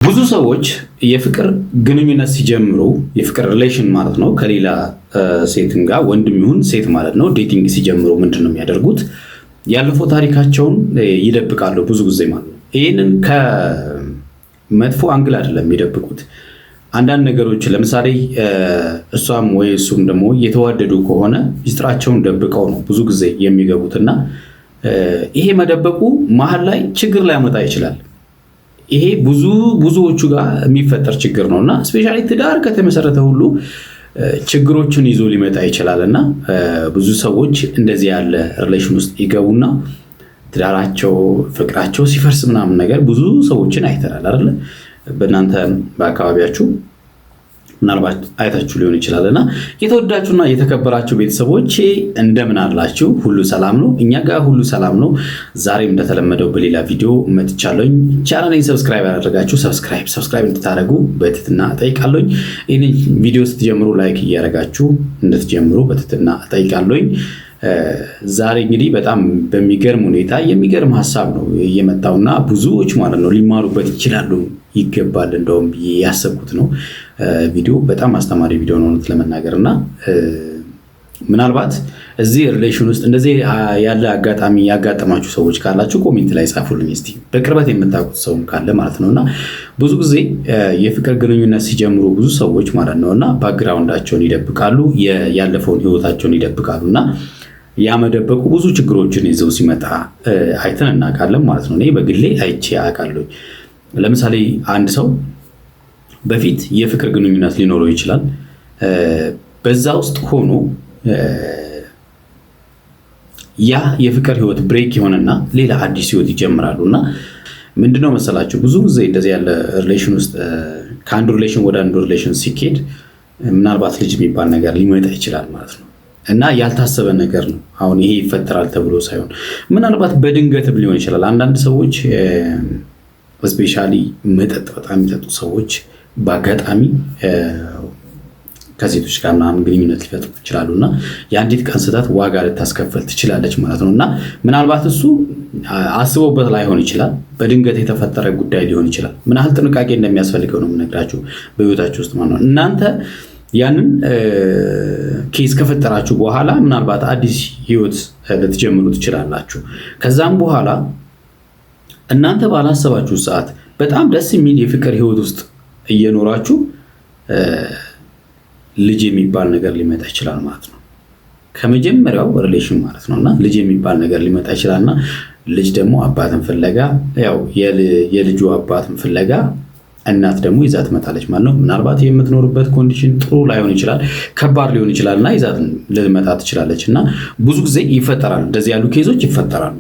ብዙ ሰዎች የፍቅር ግንኙነት ሲጀምሩ የፍቅር ሪሌሽን ማለት ነው ከሌላ ሴትም ጋር ወንድም ይሁን ሴት ማለት ነው ዴቲንግ ሲጀምሩ ምንድነው የሚያደርጉት? ያለፈው ታሪካቸውን ይደብቃሉ ብዙ ጊዜ ማለት ነው። ይሄንን ከመጥፎ አንግል አይደለም የሚደብቁት። አንዳንድ ነገሮች ለምሳሌ እሷም ወይ እሱም ደግሞ የተዋደዱ ከሆነ ሚስጥራቸውን ደብቀው ነው ብዙ ጊዜ የሚገቡትና ይሄ መደበቁ መሀል ላይ ችግር ሊያመጣ ይችላል። ይሄ ብዙዎቹ ጋር የሚፈጠር ችግር ነውና ስፔሻሊ ትዳር ከተመሰረተ ሁሉ ችግሮችን ይዞ ሊመጣ ይችላልና ብዙ ሰዎች እንደዚህ ያለ ሪሌሽን ውስጥ ይገቡና ትዳራቸው ፍቅራቸው ሲፈርስ ምናምን ነገር ብዙ ሰዎችን አይተናል አይደል? በእናንተ በአካባቢያችሁ ምናልባት አይታችሁ ሊሆን ይችላልና የተወዳችሁና የተከበራችሁ ቤተሰቦች እንደምን አላችሁ? ሁሉ ሰላም ነው? እኛ ጋር ሁሉ ሰላም ነው። ዛሬም እንደተለመደው በሌላ ቪዲዮ መጥቻለሁኝ። ቻናሌን ሰብስክራይብ ያደረጋችሁ ሰብስክራይብ እንድታደርጉ በትህትና እጠይቃለሁኝ። ይህንን ቪዲዮ ስትጀምሩ ላይክ እያደረጋችሁ እንድትጀምሩ በትህትና እጠይቃለሁኝ። ዛሬ እንግዲህ በጣም በሚገርም ሁኔታ የሚገርም ሀሳብ ነው እየመጣውና ብዙዎች ማለት ነው ሊማሩበት ይችላሉ ይገባል እንደውም ያሰብኩት ነው። ቪዲዮ በጣም አስተማሪ ቪዲዮ ነው ለመናገርና ምናልባት እዚህ ሪሌሽን ውስጥ እንደዚህ ያለ አጋጣሚ ያጋጠማችሁ ሰዎች ካላችሁ ኮሜንት ላይ ጻፉልኝ እስቲ በቅርበት የምታውቁት ሰው ካለ ማለት ነውና ብዙ ጊዜ የፍቅር ግንኙነት ሲጀምሩ ብዙ ሰዎች ማለት ነውና ባክግራውንዳቸውን ይደብቃሉ፣ ያለፈውን ህይወታቸውን ይደብቃሉና ያመደበቁ ብዙ ችግሮችን ይዘው ሲመጣ አይተን እናውቃለን ማለት ነው። እኔ በግሌ አይቼ አውቃለሁ። ለምሳሌ አንድ ሰው በፊት የፍቅር ግንኙነት ሊኖረው ይችላል። በዛ ውስጥ ሆኖ ያ የፍቅር ህይወት ብሬክ ይሆንና ሌላ አዲስ ህይወት ይጀምራሉና ምንድነው መሰላችሁ ብዙ ጊዜ እንደዚህ ያለ ሪሌሽን ውስጥ ከአንዱ ሪሌሽን ወደ አንዱ ሪሌሽን ሲኬድ ምናልባት ልጅ የሚባል ነገር ሊመጣ ይችላል ማለት ነው። እና ያልታሰበ ነገር ነው። አሁን ይሄ ይፈጠራል ተብሎ ሳይሆን ምናልባት በድንገትም ሊሆን ይችላል። አንዳንድ ሰዎች ስፔሻሊ መጠጥ በጣም የሚጠጡ ሰዎች በአጋጣሚ ከሴቶች ጋር ምናምን ግንኙነት ሊፈጥሩ ይችላሉ እና የአንዲት ቀን ስህተት ዋጋ ልታስከፍል ትችላለች ማለት ነው። እና ምናልባት እሱ አስቦበት ላይሆን ይችላል፣ በድንገት የተፈጠረ ጉዳይ ሊሆን ይችላል። ምን ያህል ጥንቃቄ እንደሚያስፈልገው ነው የምነግራችሁ በህይወታችሁ ውስጥ ማለት ነው። እናንተ ያንን ኬስ ከፈጠራችሁ በኋላ ምናልባት አዲስ ህይወት ልትጀምሩ ትችላላችሁ። ከዛም በኋላ እናንተ ባላሰባችሁ ሰዓት በጣም ደስ የሚል የፍቅር ህይወት ውስጥ እየኖራችሁ ልጅ የሚባል ነገር ሊመጣ ይችላል ማለት ነው። ከመጀመሪያው ሪሌሽን ማለት ነውና ልጅ የሚባል ነገር ሊመጣ ይችላልና ልጅ ደግሞ አባትን ፍለጋ ያው የልጁ አባትን ፍለጋ እናት ደግሞ ይዛት ትመጣለች ማለት ነው። ምናልባት የምትኖርበት ኮንዲሽን ጥሩ ላይሆን ይችላል፣ ከባድ ሊሆን ይችላልና ይዛት ልትመጣ ትችላለች እና ብዙ ጊዜ ይፈጠራሉ፣ እንደዚህ ያሉ ኬዞች ይፈጠራሉ።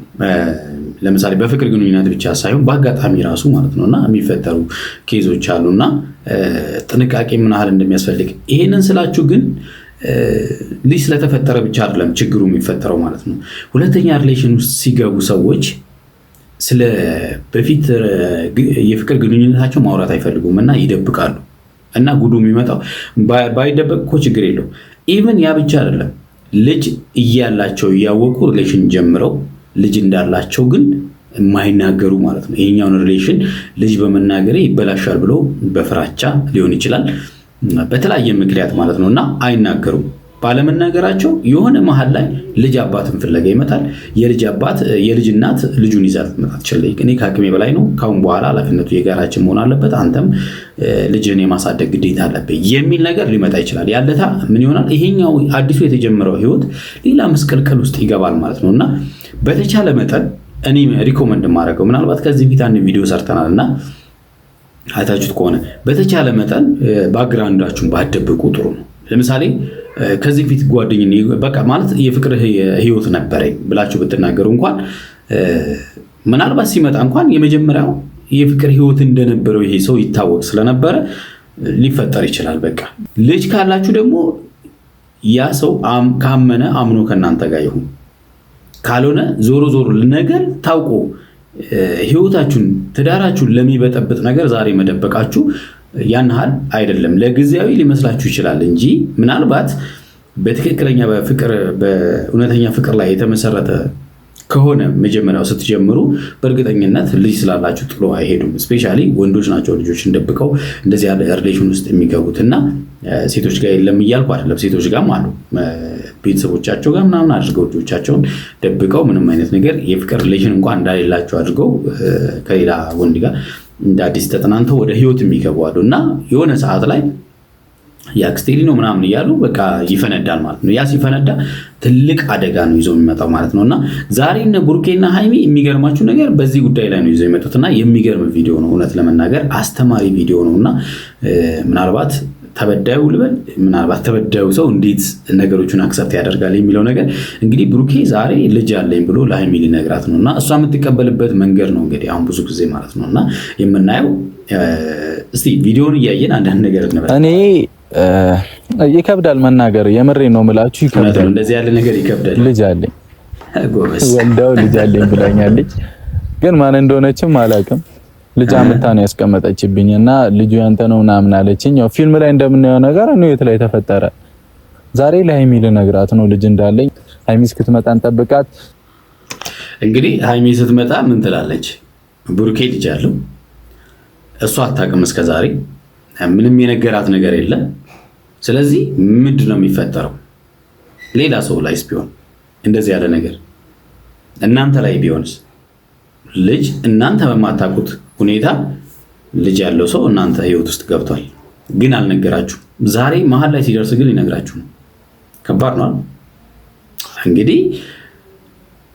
ለምሳሌ በፍቅር ግንኙነት ብቻ ሳይሆን በአጋጣሚ ራሱ ማለት ነውና የሚፈጠሩ ኬዞች አሉና ጥንቃቄ ምን ያህል እንደሚያስፈልግ ይሄንን ስላችሁ ግን ልጅ ስለተፈጠረ ብቻ አይደለም ችግሩ የሚፈጠረው ማለት ነው። ሁለተኛ ሪሌሽን ውስጥ ሲገቡ ሰዎች ስለ በፊት የፍቅር ግንኙነታቸው ማውራት አይፈልጉም እና ይደብቃሉ እና ጉዱ የሚመጣው ባይደበቅ እኮ ችግር የለው። ኢቭን ያ ብቻ አይደለም ልጅ እያላቸው እያወቁ ሪሌሽን ጀምረው ልጅ እንዳላቸው ግን የማይናገሩ ማለት ነው። ይሄኛውን ሪሌሽን ልጅ በመናገሬ ይበላሻል ብሎ በፍራቻ ሊሆን ይችላል በተለያየ ምክንያት ማለት ነውና አይናገሩም። ባለመናገራቸው የሆነ መሃል ላይ ልጅ አባትን ፍለጋ ይመጣል። የልጅ አባት የልጅ እናት ልጁን ይዛ ልትመጣ ትችላለች። እኔ ከአቅሜ በላይ ነው፣ ካሁን በኋላ ኃላፊነቱ የጋራችን መሆን አለበት፣ አንተም ልጅን የማሳደግ ግዴታ አለብህ የሚል ነገር ሊመጣ ይችላል። ያለታ ምን ይሆናል? ይሄኛው አዲሱ የተጀመረው ህይወት ሌላ መስቀልቀል ውስጥ ይገባል ማለት ነውና በተቻለ መጠን እኔ ሪኮመንድ ማድረገው ምናልባት ከዚህ ፊት አንድ ቪዲዮ ሰርተናልና አይታችሁት ከሆነ በተቻለ መጠን ባክግራውንዳችሁን ባትደብቁ ጥሩ ነው። ለምሳሌ ከዚህ ፊት ጓደኝነት በቃ ማለት የፍቅር ህይወት ነበረኝ ብላችሁ ብትናገሩ እንኳን ምናልባት ሲመጣ እንኳን የመጀመሪያው የፍቅር ህይወት እንደነበረው ይሄ ሰው ይታወቅ ስለነበረ ሊፈጠር ይችላል። በቃ ልጅ ካላችሁ ደግሞ ያ ሰው ካመነ አምኖ ከናንተ ጋር ይሁን፣ ካልሆነ ዞሮ ነገር ታውቆ ህይወታችሁን ትዳራችሁን ለሚበጠብጥ ነገር ዛሬ መደበቃችሁ ያን ያህል አይደለም። ለጊዜያዊ ሊመስላችሁ ይችላል እንጂ ምናልባት በትክክለኛ በእውነተኛ ፍቅር ላይ የተመሰረተ ከሆነ መጀመሪያው ስትጀምሩ በእርግጠኝነት ልጅ ስላላችሁ ጥሎ አይሄዱም። ስፔሻሊ ወንዶች ናቸው ልጆችን ደብቀው እንደዚህ ያለ ሪሌሽን ውስጥ የሚገቡት እና ሴቶች ጋር የለም እያልኩ አይደለም። ሴቶች ጋርም አሉ ቤተሰቦቻቸው ጋር ምናምን አድርገው ልጆቻቸውን ደብቀው ምንም አይነት ነገር የፍቅር ሪሌሽን እንኳን እንዳሌላቸው አድርገው ከሌላ ወንድ ጋር እንደ አዲስ ተጠናንተው ወደ ህይወት የሚገቡ አሉ እና የሆነ ሰዓት ላይ የአክስቴ ልጅ ነው ምናምን እያሉ በቃ ይፈነዳል ማለት ነው። ያ ሲፈነዳ ትልቅ አደጋ ነው ይዞ የሚመጣው ማለት ነው እና ዛሬ እነ ቡርኬና ሃይሚ የሚገርማችሁ ነገር በዚህ ጉዳይ ላይ ነው ይዞ የመጡት እና የሚገርም ቪዲዮ ነው። እውነት ለመናገር አስተማሪ ቪዲዮ ነው እና ምናልባት ተበዳዩ ልበል ምናልባት ተበዳዩ ሰው እንዴት ነገሮችን አክሰፕት ያደርጋል የሚለው ነገር እንግዲህ ብሩኬ ዛሬ ልጅ አለኝ ብሎ ለሃይሚ ሊነግራት ነው እና እሷ የምትቀበልበት መንገድ ነው እንግዲህ አሁን ብዙ ጊዜ ማለት ነው እና የምናየው እስቲ ቪዲዮውን እያየን አንዳንድ ነገር እንበል። እኔ ይከብዳል መናገር፣ የምሬ ነው የምላችሁ ይከብዳል። እንደዚህ ያለ ነገር ይከብዳል። ልጅ አለኝ ጎበዝ ወልዳው ልጅ አለኝ ብላኛለች፣ ግን ማን እንደሆነችም አላውቅም። ልጅ አምታ ነው ያስቀመጠችብኝና ልጁ ያንተ ነው ምናምን አለችኝ። ያው ፊልም ላይ እንደምናየው ነገር ነው የት ላይ ተፈጠረ። ዛሬ ለሃይሚ ልነግራት ነው ልጅ እንዳለኝ። ሃይሚ እስክትመጣ እንጠብቃት። እንግዲህ ሃይሚ ስትመጣ ምን ትላለች? ቡርኬ ልጅ አለው እሷ አታውቅም እስከዛሬ ምንም የነገራት ነገር የለም። ስለዚህ ምንድን ነው የሚፈጠረው? ሌላ ሰው ላይስ ቢሆን እንደዚህ ያለ ነገር እናንተ ላይ ቢሆንስ? ልጅ እናንተ በማታውቁት ሁኔታ ልጅ ያለው ሰው እናንተ ህይወት ውስጥ ገብቷል፣ ግን አልነገራችሁም። ዛሬ መሀል ላይ ሲደርስ ግን ሊነግራችሁ ነው። ከባድ ነው እንግዲህ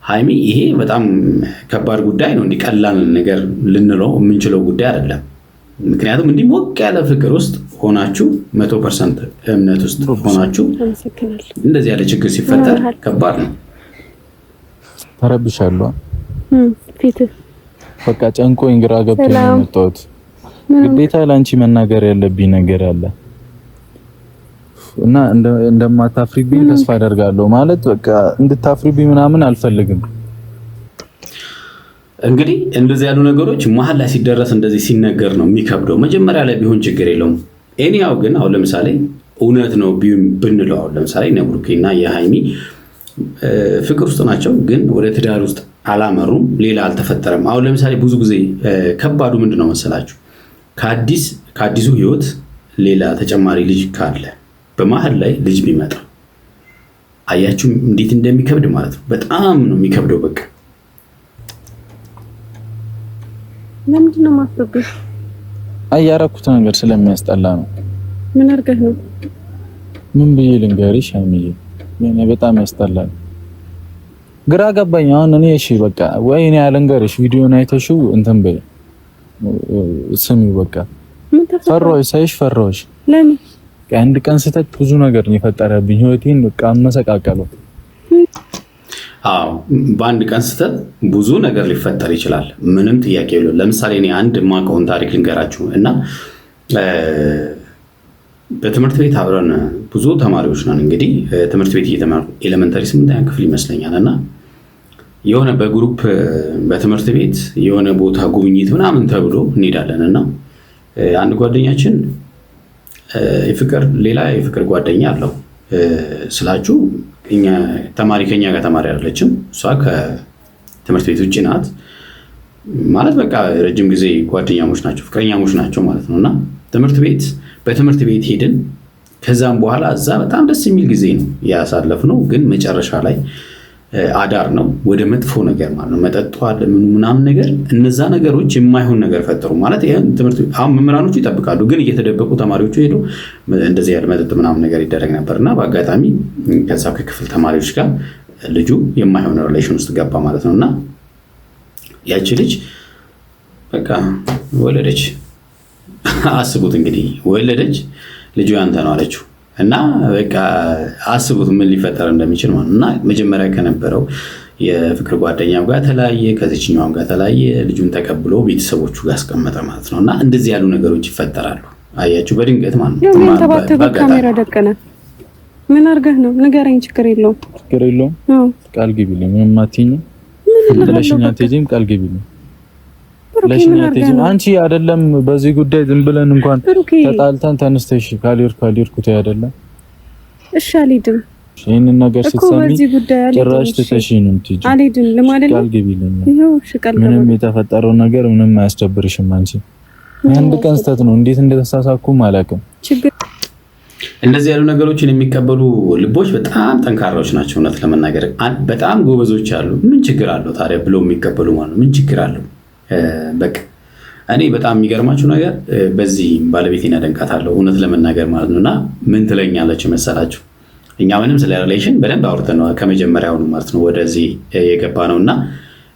ሃይሚ። ይሄ በጣም ከባድ ጉዳይ ነው። እንዲህ ቀላል ነገር ልንለው የምንችለው ጉዳይ አይደለም። ምክንያቱም እንዲህ ሞቅ ያለ ፍቅር ውስጥ ሆናችሁ 100% እምነት ውስጥ ሆናችሁ እንደዚህ ያለ ችግር ሲፈጠር ከባድ ነው። ተረብሻለሁ ፊት በቃ ጨንቆኝ ግራ ገብቶኝ ነው የመጣሁት። ግዴታ ለአንቺ መናገር ያለብኝ ነገር አለ እና እንደማታፍሪብኝ ተስፋ አደርጋለሁ። ማለት በቃ እንድታፍሪብኝ ምናምን አልፈልግም። እንግዲህ እንደዚህ ያሉ ነገሮች መሀል ላይ ሲደረስ እንደዚህ ሲነገር ነው የሚከብደው። መጀመሪያ ላይ ቢሆን ችግር የለውም። ኤኒያው ግን አሁን ለምሳሌ እውነት ነው ብንለው አሁን ለምሳሌ ነብሩኬና የሃይሚ ፍቅር ውስጥ ናቸው፣ ግን ወደ ትዳር ውስጥ አላመሩም። ሌላ አልተፈጠረም። አሁን ለምሳሌ ብዙ ጊዜ ከባዱ ምንድነው መሰላችሁ? ከአዲሱ ህይወት ሌላ ተጨማሪ ልጅ ካለ በመሀል ላይ ልጅ ቢመጣ አያችሁ እንዴት እንደሚከብድ ማለት ነው። በጣም ነው የሚከብደው። በቃ ለምንድን ነው ማፍረብሽ? ያደረኩት ነገር ስለሚያስጠላ ነው። ምን አድርገህ ነው? ምን ብዬ ልንገርሽ ሃይሚዬ፣ እኔ በጣም ያስጠላል። ግራ ገባኝ። አሁን እኔ እሺ በቃ ወይ እኔ ያልንገርሽ ቪዲዮን አይተሽው እንትን በይ ስሚው በቃ ፈራሁሽ፣ ሳይሽ ፈራሁሽ። ለምን? አንድ ቀን ስህተት ብዙ ነገር ነው የፈጠረብኝ። ህይወቴን በቃ መሰቃቀለው። አዎ በአንድ ቀን ስህተት ብዙ ነገር ሊፈጠር ይችላል። ምንም ጥያቄ የለውም። ለምሳሌ እኔ አንድ የማውቀውን ታሪክ ልንገራችሁ እና በትምህርት ቤት አብረን ብዙ ተማሪዎች ነን። እንግዲህ ትምህርት ቤት እየተማርኩ ኤሌመንተሪ 8ኛ ክፍል ይመስለኛል እና የሆነ በግሩፕ በትምህርት ቤት የሆነ ቦታ ጉብኝት ምናምን ተብሎ እንሄዳለን እና አንድ ጓደኛችን ሌላ የፍቅር ጓደኛ አለው ስላችሁ እኛ ተማሪ ከኛ ጋር ተማሪ አይደለችም። እሷ ከትምህርት ቤት ውጭ ናት ማለት በቃ ረጅም ጊዜ ጓደኛሞች ናቸው፣ ፍቅረኛሞች ናቸው ማለት ነው እና በትምህርት ቤት ሄድን። ከዛም በኋላ እዛ በጣም ደስ የሚል ጊዜ ነው ያሳለፍነው። ግን መጨረሻ ላይ አዳር ነው ወደ መጥፎ ነገር ማለት ነው። መጠጡ አለ ምናምን ነገር፣ እነዛ ነገሮች የማይሆን ነገር ፈጠሩ ማለት ይሄን ትምህርት አሁን መምህራኖቹ ይጠብቃሉ፣ ግን እየተደበቁ ተማሪዎቹ ሄዱ እንደዚህ ያለ መጠጥ ምናምን ነገር ይደረግ ነበርና በአጋጣሚ ከዛ ከክፍል ተማሪዎች ጋር ልጁ የማይሆን ሪሌሽን ውስጥ ገባ ማለት ነውና ያቺ ልጅ በቃ ወለደች። አስቡት እንግዲህ ወለደች፣ ልጁ ያንተ ነው አለችው እና በቃ አስቡት ምን ሊፈጠር እንደሚችል ማለት እና መጀመሪያ ከነበረው የፍቅር ጓደኛው ጋር ተለያየ፣ ከዚህኛውም ጋር ተለያየ፣ ልጁን ተቀብሎ ቤተሰቦቹ ጋር አስቀመጠ ማለት ነው እና እንደዚህ ያሉ ነገሮች ይፈጠራሉ። አያችሁ በድንገት ማለት ነው። ተባተበ ካሜራ ደቀነ። ምን አድርገህ ነው ንገረኝ። ችግር የለውም ችግር የለውም። ቃል ግቢልኝ ምንም አትይኝ። ለሽኛ ተጂም ቃል ግቢልኝ ለሽኛ ተጂም አንቺ አይደለም በዚህ ጉዳይ ዝም ብለን እንኳን ተጣልተን ተነስተሽ ካልሄድኩ አይደለም። እሺ አልሄድም። ይሄንን ነገር ስትሰሚ ጭራሽ ትተሽኝ ነው እንጂ አልሄድም ለማለት ነው። ይሄው ሽቀል ምንም የተፈጠረው ነገር ምንም አያስደብርሽም አንቺ። አንድ ቀን ስተት ነው እንዴት እንደተሳሳኩም አላውቅም። እንደዚህ ያሉ ነገሮችን የሚቀበሉ ልቦች በጣም ጠንካራዎች ናቸው። እውነት ለመናገር በጣም ጎበዞች አሉ። ምን ችግር አለው ታዲያ ብሎ የሚቀበሉ ማለት ነው። ምን ችግር አለው? በቃ እኔ በጣም የሚገርማችሁ ነገር በዚህ ባለቤቴን አደንቃታለሁ እውነት ለመናገር ማለት ነውና ምን ትለኛለች መሰላችሁ? እኛ ምንም ስለ ሪሌሽን በደንብ አውርተን ነው ከመጀመሪያው ማለት ነው ወደዚህ የገባ ነውና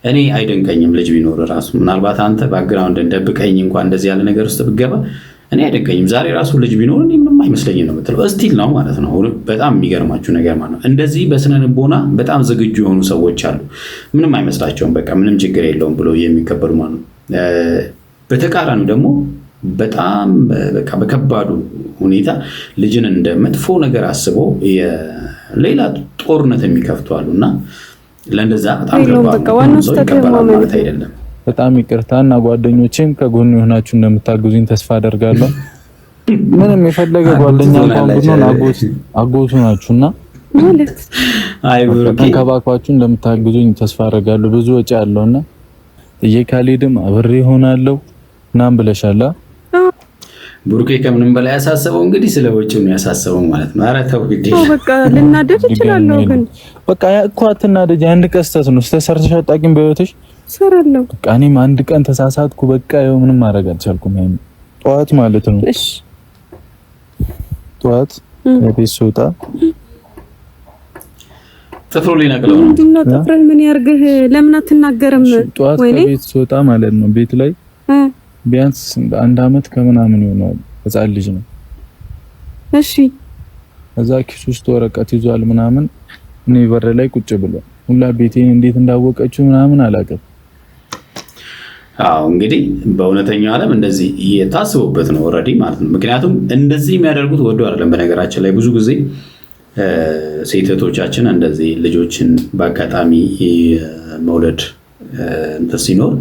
እኔ አይደንቀኝም ልጅ ቢኖር ራሱ ምናልባት አንተ ባክግራውንድ እንደብቀኝ እንኳን እንደዚህ ያለ ነገር ውስጥ ብገባ እኔ አይደንቀኝም። ዛሬ ራሱ ልጅ ቢኖር እኔ ምንም አይመስለኝም ነው የምትለው። እስቲል ነው ማለት ነው። በጣም የሚገርማችሁ ነገር ማለት ነው እንደዚህ በስነ ልቦና በጣም ዝግጁ የሆኑ ሰዎች አሉ። ምንም አይመስላቸውም በቃ ምንም ችግር የለውም ብሎ የሚቀበሉ ማለት ነው። በተቃራኒው ደግሞ በጣም በቃ በከባዱ ሁኔታ ልጅን እንደ መጥፎ ነገር አስበው ሌላ ጦርነት የሚከፍቱ አሉና ለእንደዛ በጣም ማለት አይደለም። በጣም ይቅርታና ጓደኞቼም ከጎን የሆናችሁ እንደምታግዙኝ ተስፋ አደርጋለሁ። ምንም የፈለገ ጓደኛ እንኳን ብንሆን አጎቱ ናችሁና ማለት ተንከባክባችሁ እንደምታግዙኝ ተስፋ አደርጋለሁ። ብዙ ወጪ አለውና ካልሄድም አብሬ ሆናለሁ ምናምን ብለሻላ። ቡርኬ ከምንም በላይ ያሳሰበው እንግዲህ ስለ ወጪው ነው ያሳሰበው ማለት ነው። ኧረ ተው ግዴ በቃ ልናደድ እችላለሁ ግን በቃ እኮ አትናደጂ። አንድ ቀስተት ነው ስተሰርተሽ አጣቂም በህይወትሽ ሰራለሁ። በቃ እኔም አንድ ቀን ተሳሳትኩ በቃ ይኸው ምንም ማድረግ አልቻልኩም። ጠዋት ማለት ነው እሺ ጠዋት ቤት ስወጣ ጥፍሩ ሊነቅለው ነው። ምንድነው ጥፍርን ምን ያርግህ? ለምን አትናገርም? ጠዋት ቤት ስወጣ ማለት ነው ቤት ላይ ቢያንስ አንድ አመት ከምናምን ይሆናል ህፃን ልጅ ነው። እሺ እዛ ኪስ ውስጥ ወረቀት ይዟል ምናምን እኔ በር ላይ ቁጭ ብሎ ሁላ ቤቴን እንዴት እንዳወቀችው ምናምን አላውቅም። አዎ እንግዲህ በእውነተኛው ዓለም እንደዚህ የታስቦበት ነው ኦሬዲ ማለት ነው። ምክንያቱም እንደዚህ የሚያደርጉት ወዶ አይደለም። በነገራችን ላይ ብዙ ጊዜ ሴቶቻችን እንደዚህ ልጆችን በአጋጣሚ መውለድ እንትን ሲኖር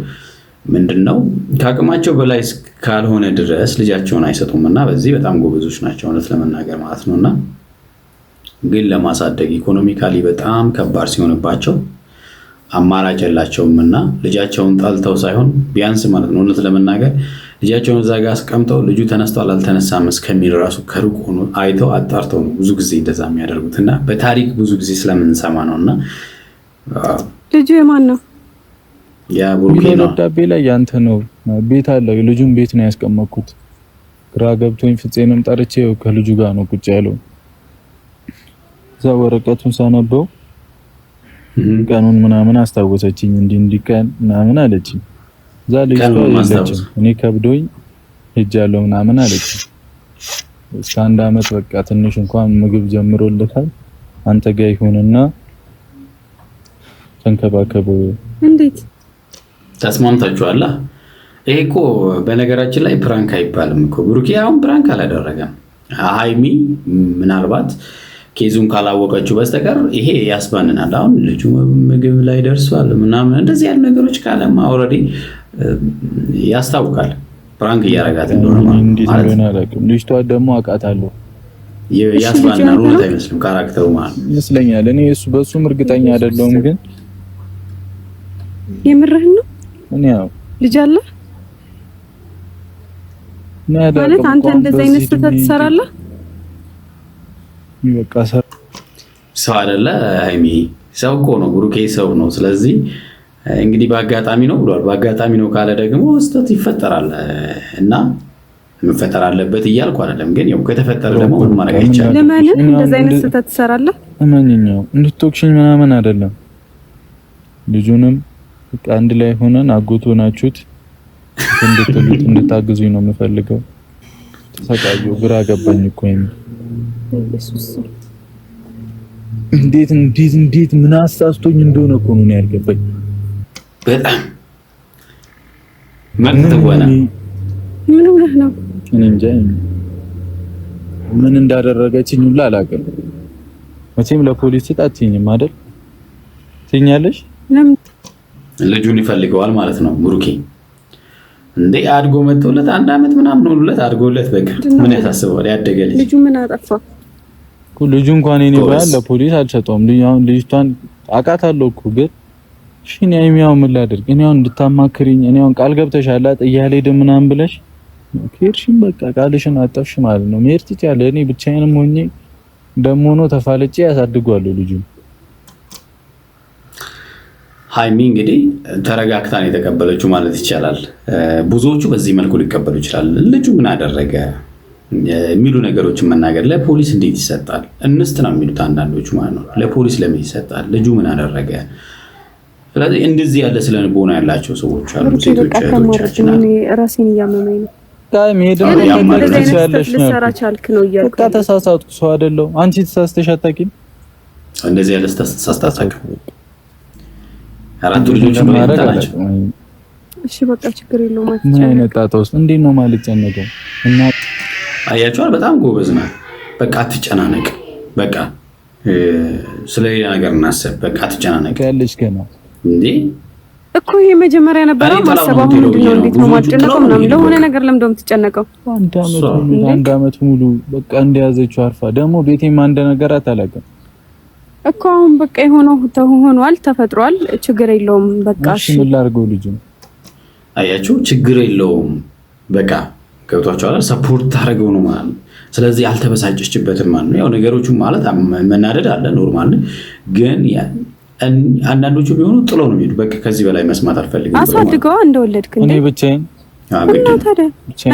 ምንድነው ከአቅማቸው በላይ ካልሆነ ድረስ ልጃቸውን አይሰጡምና በዚህ በጣም ጎበዞች ናቸው እውነት ለመናገር ማለት ነውና ግን ለማሳደግ ኢኮኖሚካሊ በጣም ከባድ ሲሆንባቸው አማራጭ የላቸውምና ልጃቸውን ጣልተው ሳይሆን ቢያንስ ማለት ነው እውነት ለመናገር ልጃቸውን እዛ ጋር አስቀምጠው ልጁ ተነስቷል አልተነሳም እስከሚል ራሱ ከሩቅ ሆኖ አይተው አጣርተው ነው ብዙ ጊዜ እንደዛ የሚያደርጉትና በታሪክ ብዙ ጊዜ ስለምንሰማ ነውና ልጁ የማን ነው? ያ ቡርኬ ነው። ደብዳቤ ላይ ያንተ ነው ቤት አለ። ልጁን ቤት ነው ያስቀመጥኩት። ግራ ገብቶኝ ፍፄንም ጠርቼ ከልጁ ጋር ነው ቁጭ ያለው። እዛ ወረቀቱን ሳነበው ቀኑን ምናምን አስታወሰችኝ። እንዲቀን ምናምን አለችኝ። እዛ ልጅ አለችኝ እኔ ከብዶኝ ሄጃለሁ ምናምን አለችኝ። እስከ አንድ አመት በቃ ትንሽ እንኳን ምግብ ጀምሮለታል አንተ ጋር ይሁንና ተንከባከበው። እንዴት ተስማምታችኋል? ይሄ እኮ በነገራችን ላይ ፕራንክ አይባልም እኮ ብሩኬ አሁን ፕራንክ አላደረገም። ሃይሚ ምናልባት ኬዙን ካላወቀችው በስተቀር ይሄ ያስባንናል። አሁን ልጁ ምግብ ላይ ደርሷል ምናምን እንደዚህ ያሉ ነገሮች ካለማ ኦሬዲ ያስታውቃል ፕራንክ እያረጋት እንደሆነ ማለት ነው። ልጅቷ ደግሞ አውቃታለሁ ያስባንናል። እውነት አይመስልም ካራክተሩ ማለት ይመስለኛል። እኔ በሱም እርግጠኛ አይደለሁም ግን የምርህን ነው? እኔ ያው ልጅ አለ ማለት አንተ እንደዚህ አይነት ስህተት ትሰራለህ? በቃ ሰው አይደለ ሃይሚ ሰው እኮ ነው ብሩኬ ሰው ነው። ስለዚህ እንግዲህ በአጋጣሚ ነው ብሏል። በአጋጣሚ ነው ካለ ደግሞ ስህተት ይፈጠራል እና መፈጠር አለበት እያልኩ አይደለም። ግን ያው ከተፈጠረ ደግሞ ምን ማድረግ አይቻልም። ለምን እንደዚህ አይነት ስህተት ትሰራለህ? እመኝኛው እንድትወቅሽኝ ምናምን አይደለም። ልጁንም በቃ አንድ ላይ ሆነን አጎቶ ናችሁት እንድትሉት እንድታግዙኝ ነው የምፈልገው። ተሰቃዩ ግራ ገባኝ እኮ እንዴት ምን አሳስቶኝ እንደሆነ እኮ ነው ያልገባኝ። በጣም መጥተወና ምን ሆነህ ነው? እኔ እንጃ ምን እንዳደረገችኝ ሁላ አላውቅም። መቼም ለፖሊስ አትይኝም አይደል? ትይኛለሽ? ለምን ልጁን ይፈልገዋል ማለት ነው ብሩኬ። እንዴ አድጎ መጥቶለት አንድ አመት ምናምን ሆኖለት አድጎለት በቃ ምን ያሳስበዋል? ያደገ ልጅ ልጁ ምን አጠፋ? ልጁ እንኳን እኔ ባል ለፖሊስ አልሰጠውም። ልጅቷን አውቃታለሁ እኮ ግን እሺ እኔ የሚያው ምን ላድርግ? እኔ አሁን እንድታማክሪኝ እኔ አሁን ቃል ገብተሻል ጥያሌ ምናምን ብለሽ ከሄድሽም በቃ ቃልሽን አጠፍሽ ማለት ነው። መሄድ ትችያለሽ። እኔ ብቻዬንም ሆኜ ደሞ ነው ተፋልጬ ያሳድጓለሁ ልጁ። ሃይሚ እንግዲህ ተረጋግታን የተቀበለችው ማለት ይቻላል። ብዙዎቹ በዚህ መልኩ ሊቀበሉ ይችላል። ልጁ ምን አደረገ የሚሉ ነገሮችን መናገር ለፖሊስ እንዴት ይሰጣል? እንስት ነው የሚሉት አንዳንዶቹ ማለት ነው። ለፖሊስ ለምን ይሰጣል? ልጁ ምን አደረገ? ስለዚህ እንደዚህ ያለ ስለ ልቦና ያላቸው ሰዎች አሉ። ሴቶች እህቶቻችን አሉ። ራሴን እያመመኝ ነው። ጋር ሜዳ ያለሽ ነው በቃ ተሳሳትኩ ሰው አይደለም። አንቺ ተሳስተሽ አታውቂም። እንደዚህ ያለ ተሳስተሽ አራቱ ልጆች ነው ያላችሁ። እሺ በቃ ችግር የለውም ማለት ምን አይነት ጣጣ ውስጥ እንዴት ነው ማለት ጨነቀው እና አያችኋል። በጣም ጎበዝ ናት። በቃ አትጨናነቅ። በቃ ስለሌላ ነገር እናስብ። በቃ አትጨናነቅ ያለሽ ገና እንዴ እኮ ይሄ መጀመሪያ ነበር ማሰባው። ምንድነው እንዴት ነው ማጨነቀው? ምናምን ለሆነ ነገር ለምን እንደምትጨነቀው አንድ አመት ሙሉ በቃ እንደያዘችው አርፋ ደግሞ ቤቴም አንድ ነገር አታላቀም እኮ አሁን በቃ ሆኗል፣ ተፈጥሯል። ችግር የለውም በቃ እሺ ምን ላድርገው? ልጅ አያችሁ ችግር የለውም በቃ ገብቷቸዋል። ሰፖርት ታደርገው ነው ማለት ነው። ስለዚህ አልተበሳጨችበትም ማለት ነው። ያው ነገሮቹ ማለት መናደድ አለ ኖርማል፣ ግን አንዳንዶቹ ቢሆኑ ጥሎ ነው የሚሄዱ። በቃ ከዚህ በላይ መስማት አልፈልግም። አሳድገው እንደወለድክ እንዴ? እኔ ብቻዬን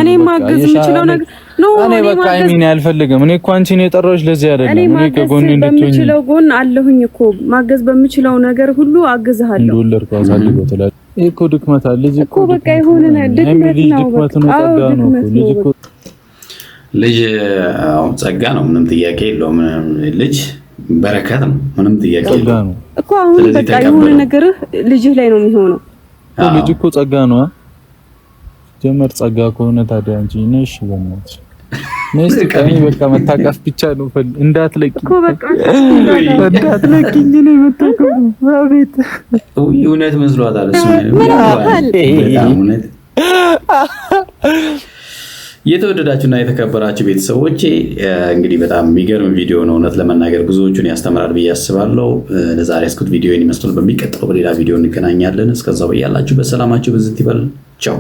እኔ ማገዝ የምችለው ነገር ነው። እኔ በቃ አይሚን አልፈልግም። እኔ እኮ አንቺን የጠራሁሽ ለዚህ አይደለም። እኔ ከጎን እንድትሆኚ በምችለው ጎን አለሁኝ እኮ ማገዝ በምችለው ነገር ሁሉ አግዝሃለሁ። እንደወለድኩ አሳድገው ትላለች። ይሄ እኮ ድክመት አለ። ልጅ እኮ በቃ የሆነ ድክመት ነው። ልጅ ጸጋ ነው፣ ምንም ጥያቄ የለውም። ልጅ በረከት ነው፣ ምንም ጥያቄ የለውም እኮ። አሁን በቃ የሆነ ነገር ልጅህ ላይ ነው የሚሆነው። ልጅ እኮ ጸጋ ነው። ጀመር ጸጋ ከሆነ ታዲያ አንቺ ነሽ በእናትሽ ነስቲ ቀኝ በቃ መታቀፍ ብቻ ነው። እንዳትለቂ እኮ በቃ እንዳትለቂ እንጂ መታቀፍ አቤት እውነት መስሏታል። እሱ የተወደዳችሁና የተከበራችሁ ቤተሰቦቼ እንግዲህ በጣም የሚገርም ቪዲዮ ነው። እውነት ለመናገር ብዙዎቹን ያስተምራል ብዬ አስባለሁ። ለዛሬ ያስኩት ቪዲዮ ይመስላል። በሚቀጥለው በሌላ ቪዲዮ እንገናኛለን። እስከዛው በያላችሁ በሰላማችሁ ብዝት ይበል። ቻው።